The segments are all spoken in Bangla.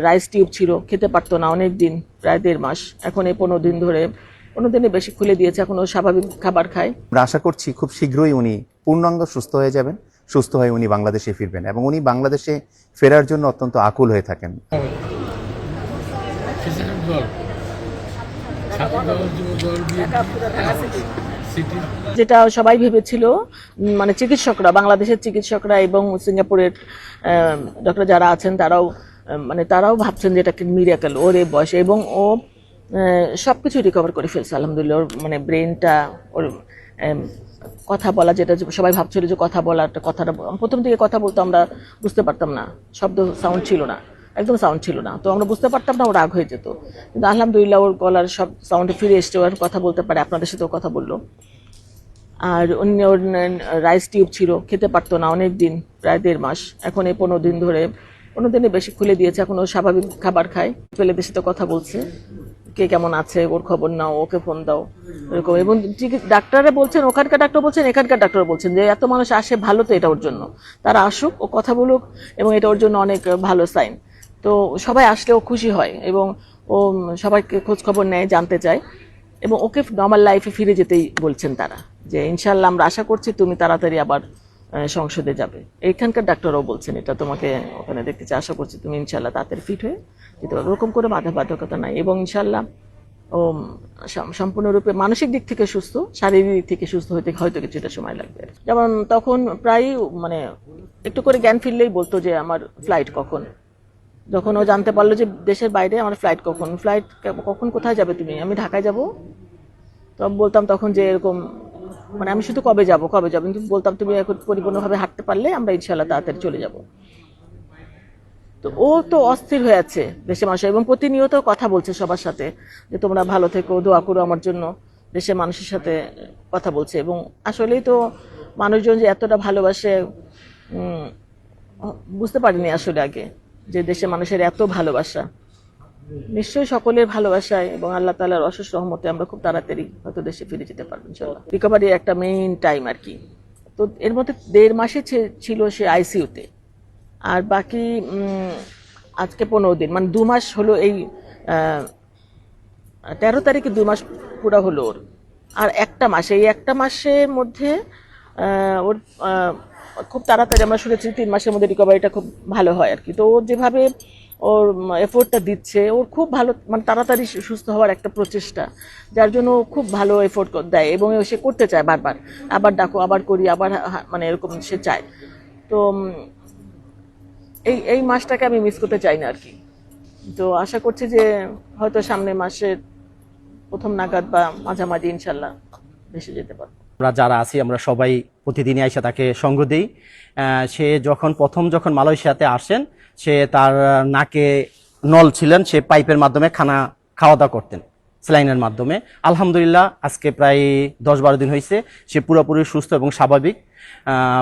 রাইস টিউব ছিল, খেতে পারতো না অনেক দিন, প্রায় 1.5 মাস। এখন এই 15 দিন ধরে, 15 দিনে বেশি খুলে দিয়েছে, এখন ও স্বাভাবিক খাবার খায়। আমরা আশা করছি খুব শীঘ্রই উনি পূর্ণাঙ্গ সুস্থ হয়ে যাবেন, সুস্থ হয়ে উনি বাংলাদেশে ফিরবেন এবং উনি বাংলাদেশে ফেরার জন্য অত্যন্ত আকুল হয়ে থাকেন। যেটা সবাই ভেবেছিল, মানে চিকিৎসকরা, বাংলাদেশের চিকিৎসকরা এবং সিঙ্গাপুরের ডক্টর যারা আছেন তারাও ভাবছেন যে এটা একটা মিরাকেল ওর এই বয়সে, এবং ও সবকিছু রিকভার করে ফেলছে আলহামদুলিল্লাহ। ওর মানে ব্রেনটা, ওর কথা বলা, যেটা সবাই ভাবছিল যে কথাটা প্রথম থেকে কথা বলতো, আমরা বুঝতে পারতাম না, সাউন্ড ছিল না, একদম সাউন্ড ছিল না, তো আমরা বুঝতে পারতাম না, ও রাগ হয়ে যেত। কিন্তু আলহামদুলিল্লাহ ওর গলার সব সাউন্ডে ফিরে এসছে, ওর কথা বলতে পারে, আপনাদের সাথেও কথা বললো। আর ওর রাইস টিউব ছিল, খেতে পারতো না অনেক দিন, প্রায় 1.5 মাস। এখন এই 15 দিন ধরে, 15 দিনে বেশি খুলে দিয়েছে, এখন ও স্বাভাবিক খাবার খায়। ছেলেদের সাথে কথা বলছে, কে কেমন আছে, ওর খবর নাও, ওকে ফোন দাও, এরকম। এবং ডাক্তাররা বলছেন, ওখানকার ডাক্তার বলছেন, এখানকার ডাক্তার বলছেন যে এত মানুষ আসে ভালো, তো এটা ওর জন্য, তারা আসুক, ও কথা বলুক, এবং এটা ওর জন্য অনেক ভালো সাইন। তো সবাই আসলে ও খুশি হয়, এবং ও সবাইকে খোঁজ খবর নেয়, জানতে চায়, এবং ওকে নর্মাল লাইফে ফিরে যেতেই বলছেন তারা, যে ইনশাল্লাহ আমরা আশা করছি তুমি তাড়াতাড়ি আবার সংসদে যাবে। এখানকার ডাক্তাররাও বলছেন এটা, তোমাকে ওখানে দেখতে চাই, আশা করছি তুমি ইনশাল্লাহ তাড়াতাড়ি ফিট হয়ে যেতে পারবে, ওরকম করে বাধ্যবাধকতা নাই। এবং ইনশাল্লাহ ও সম্পূর্ণরূপে মানসিক দিক থেকে সুস্থ, শারীরিক দিক থেকে সুস্থ হইতে হয়তো কিছুটা সময় লাগবে। যেমন তখন প্রায় মানে একটু করে জ্ঞান ফিরলেই বলতো যে আমার ফ্লাইট কখন। যখন ও জানতে পারলো যে দেশের বাইরে, আমার ফ্লাইট কখন, কোথায় যাবে তুমি? আমি ঢাকায় যাব। তো বলতাম তখন যে এরকম, মানে আমি শুধু কবে যাব কিন্তু বলতাম তুমি এখন পরিপূর্ণভাবে হাঁটতে পারলে আমরা ইনশাল্লাহ তাড়াতাড়ি চলে যাব। তো ও তো অস্থির হয়ে আছে দেশের মানুষ, এবং প্রতিনিয়ত কথা বলছে সবার সাথে যে তোমরা ভালো থেকো, দোয়া করো আমার জন্য, দেশের মানুষের সাথে কথা বলছে। এবং আসলেই তো মানুষজন যে এতটা ভালোবাসে, বুঝতে পারিনি আসলে আগে, যে দেশের মানুষের এত ভালোবাসা। নিশ্চয়ই সকলের ভালোবাসায় এবং আল্লাহ তাআলার অশেষ রহমতে আমরা খুব তাড়াতাড়ি হয়তো দেশে ফিরে যেতে পারবো ইনশাআল্লাহ। রিকভারির একটা মেইন টাইম আর কি। তো এর মধ্যে 1.5 মাসে ছিল সে আইসিইউতে, আর বাকি আজকে 15 দিন, মানে 2 মাস হলো। এই 13 তারিখে 2 মাস পুরো হলো ওর। আর একটা মাস, এই একটা মাসের মধ্যে ওর খুব তাড়াতাড়ি, আমরা শুনেছি 3 মাসের মধ্যে রিকভারিটা খুব ভালো হয় আর কি। তো ও যেভাবে ওর এফোর্টটা দিচ্ছে, ওর খুব ভালো, মানে তাড়াতাড়ি সুস্থ হওয়ার একটা প্রচেষ্টা, যার জন্য খুব ভালো এফোর্ট দেয়, এবং সে করতে চায় বারবার, আবার ডাকো, আবার করি, আবার, মানে এরকম সে চায়। তো এই মাসটাকে আমি মিস করতে চাই না আর কি। তো আশা করছি যে হয়তো সামনের মাসের প্রথম নাগাদ বা মাঝামাঝি ইনশাল্লাহ দেশে যেতে পারবো। আমরা যারা আছি আমরা সবাই প্রতিদিনই আইসা তাকে সঙ্গ দিই। সে যখন মালয়েশিয়াতে আসেন, সে তার নাকে নল ছিলেন, সে পাইপের মাধ্যমে খাওয়া দাওয়া করতেন, স্যালাইনের মাধ্যমে। আলহামদুলিল্লাহ আজকে প্রায় 10-12 দিন হয়েছে, সে পুরোপুরি সুস্থ এবং স্বাভাবিক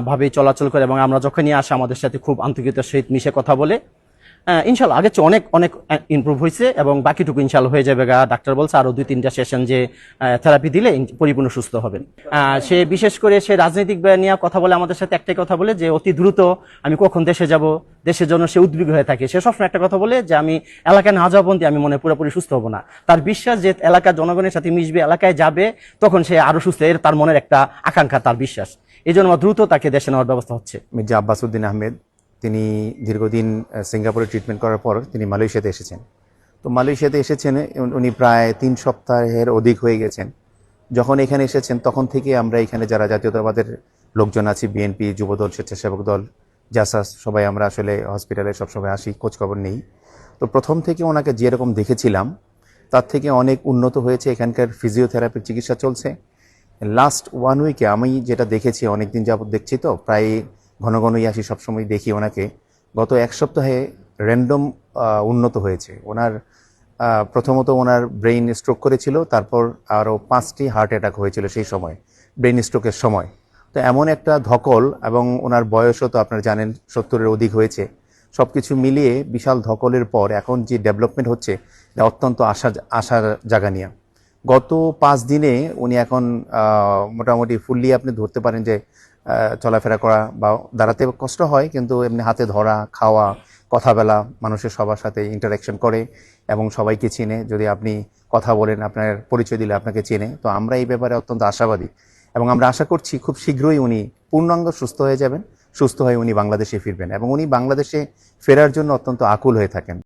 ভাবে চলাচল করে, এবং আমরা যখনই আসে আমাদের সাথে খুব আন্তরিকতার সহিত মিশে কথা বলে। ইনশাল্লাহ আগের চেয়ে অনেক ইমপ্রুভ হয়েছে, এবং বাকিটুকু ইনশাল্লাহ হয়ে যাবে। ডাক্তার বলছে আরো 2-3টা সেশন যে থেরাপি দিলে পরিপূর্ণ সুস্থ হবেন। সে বিশেষ করে সে রাজনৈতিক নিয়ে কথা বলে, আমাদের সাথে একটাই কথা বলে যে অতি দ্রুত আমি কখন দেশে যাব, দেশের জন্য সে উদ্বিগ্ন হয়ে থাকে। সে সবসময় একটা কথা বলে যে আমি এলাকায় না যাওয়া পর্যন্ত আমি মনে পুরোপুরি সুস্থ হবো না। তার বিশ্বাস যে এলাকার জনগণের সাথে মিশবে, এলাকায় যাবে, তখন সে আরো সুস্থ, এর তার মনের একটা আকাঙ্ক্ষা, তার বিশ্বাস। এই জন্য দ্রুত তাকে দেশে নেওয়ার ব্যবস্থা হচ্ছে। মির্জা আব্বাস উদ্দিন আহমেদ, তিনি দীর্ঘদিন সিঙ্গাপুরে ট্রিটমেন্ট করার পর তিনি মালয়েশিয়াতে এসেছেন। তো মালয়েশিয়াতে এসেছেন উনি প্রায় 3 সপ্তাহের অধিক হয়ে গেছেন। যখন এখানে এসেছেন তখন থেকে আমরা এখানে যারা জাতীয়তাবাদের লোকজন আছি, বিএনপি, যুবদল, স্বেচ্ছাসেবক দল, জাসাস, সবাই আমরা আসলে হসপিটালে সবসময় আসি, খোঁজখবর নেই। তো প্রথম থেকে ওনাকে যেরকম দেখেছিলাম তার থেকে অনেক উন্নত হয়েছে। এখানকার ফিজিওথেরাপির চিকিৎসা চলছে। লাস্ট 1 উইকে আমি যেটা দেখেছি, অনেকদিন যাবত দেখছি, তো প্রায় ঘনই আসি, সবসময় দেখি ওনাকে। গত 1 সপ্তাহে র্যান্ডম উন্নত হয়েছে ওনার। প্রথমত ওনার ব্রেইন স্ট্রোক করেছিল, তারপর আরও 5টি হার্ট অ্যাটাক হয়েছিল সেই সময়, ব্রেইন স্ট্রোকের সময়। তো এমন একটা ধকল, এবং ওনার বয়সও তো আপনারা জানেন 70-এর অধিক হয়েছে। সব কিছু মিলিয়ে বিশাল ধকলের পর এখন যে ডেভেলপমেন্ট হচ্ছে, অত্যন্ত আশার জায়গা নিয়ে। গত 5 দিনে উনি এখন মোটামুটি ফুললি আপনি ধরতে পারেন যে চলাফেরা করা বা দাঁড়াতে কষ্ট হয়, কিন্তু এমনি হাতে ধরা, খাওয়া, কথা বলা, মানুষের সবার সাথে ইন্টারাকশন করে এবং সবাইকে চিনে। যদি আপনি কথা বলেন, আপনার পরিচয় দিলে আপনাকে চেনে। তো আমরা এই ব্যাপারে অত্যন্ত আশাবাদী এবং আমরা আশা করছি খুব শীঘ্রই উনি পূর্ণাঙ্গ সুস্থ হয়ে যাবেন, সুস্থ হয়ে উনি বাংলাদেশে ফিরবেন এবং উনি বাংলাদেশে ফেরার জন্য অত্যন্ত আকুল হয়ে থাকেন।